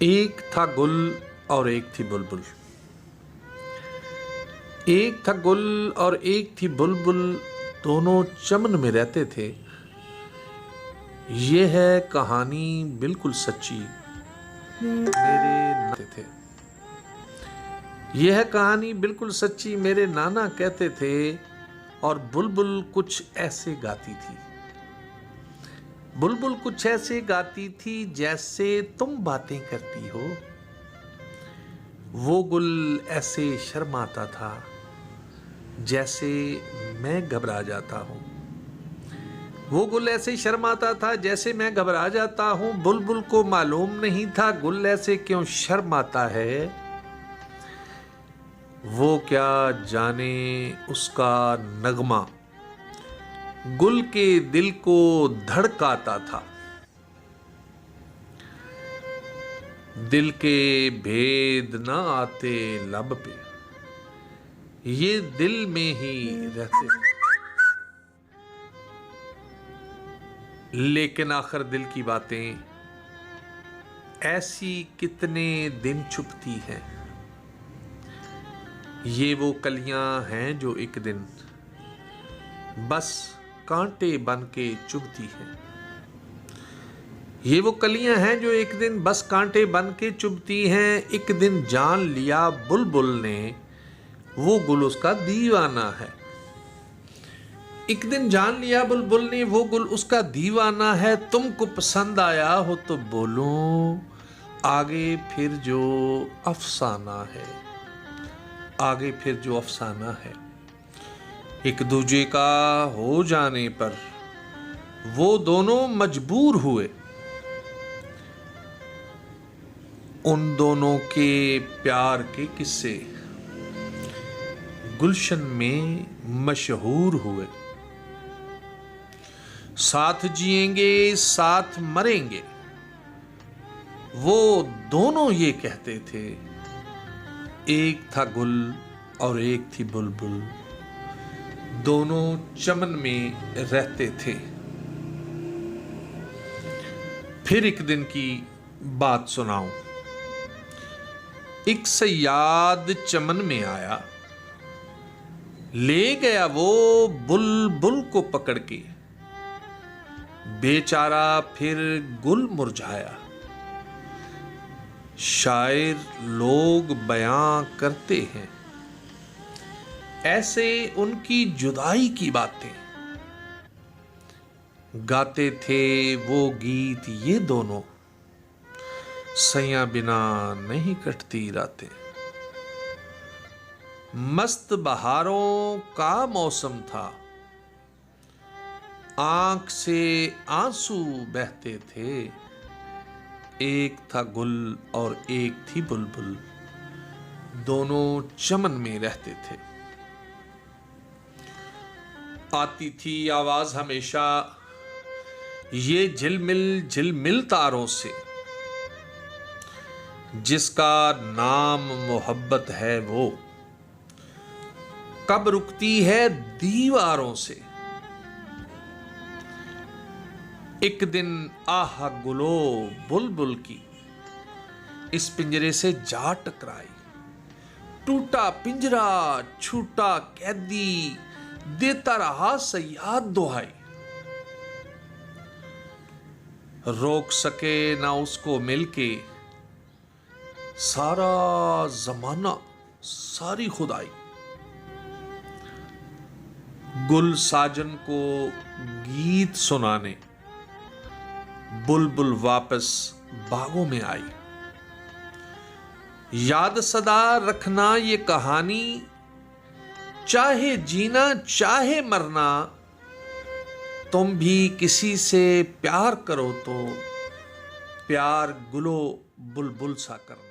एक था गुल और एक थी बुलबुल। एक था गुल और एक थी बुलबुल, दोनों चमन में रहते थे। ये है कहानी बिल्कुल सच्ची, मेरे नाते थे। यह कहानी बिल्कुल सच्ची, मेरे नाना कहते थे। और बुलबुल कुछ ऐसे गाती थी। बुलबुल कुछ ऐसे गाती थी जैसे तुम बातें करती हो। वो गुल ऐसे शर्माता था जैसे मैं घबरा जाता हूँ। वो गुल ऐसे शर्माता था जैसे मैं घबरा जाता हूँ। बुलबुल को मालूम नहीं था गुल ऐसे क्यों शर्माता है। वो क्या जाने उसका नगमा गुल के दिल को धड़काता था। दिल के भेद न आते लब पे, ये दिल में ही रहते थे। लेकिन आखिर दिल की बातें ऐसी कितने दिन छुपती हैं। ये वो कलियां हैं जो एक दिन बस कांटे बन के चुभती हैं। ये वो कलियां हैं जो एक दिन बस कांटे बन के चुभती हैं। एक दिन जान लिया बुलबुल ने वो गुल उसका दीवाना है। एक दिन जान लिया बुलबुल ने वो गुल उसका दीवाना है। तुमको पसंद आया हो तो बोलो, आगे फिर जो अफसाना है। आगे फिर जो अफसाना है। एक दूजे का हो जाने पर वो दोनों मजबूर हुए। उन दोनों के प्यार के किस्से गुलशन में मशहूर हुए। साथ जिएंगे साथ मरेंगे, वो दोनों ये कहते थे। एक था गुल और एक थी बुलबुल, दोनों चमन में रहते थे। फिर एक दिन की बात सुनाऊं। एक सयाद चमन में आया, ले गया वो बुलबुल को पकड़ के। बेचारा फिर गुल मुरझाया। शायर लोग बयां करते हैं ऐसे उनकी जुदाई की बातें। गाते थे वो गीत ये दोनों, सैया बिना नहीं कटती रातें। मस्त बहारों का मौसम था, आंख से आंसू बहते थे। एक था गुल और एक थी बुलबुल, दोनों चमन में रहते थे। आती थी आवाज हमेशा ये झिलमिल झिलमिल तारों से, जिसका नाम मोहब्बत है वो कब रुकती है दीवारों से। एक दिन आह गुलो बुलबुल की इस पिंजरे से जा टकराई। टूटा पिंजरा छूटा कैदी, देता रहा सयाद दुहाई। रोक सके ना उसको मिलके सारा जमाना सारी खुदाई। गुल साजन को गीत सुनाने बुलबुल वापस बागों में आई। याद सदा रखना ये कहानी, चाहे जीना चाहे मरना। तुम भी किसी से प्यार करो तो प्यार गुलो बुलबुल सा करना।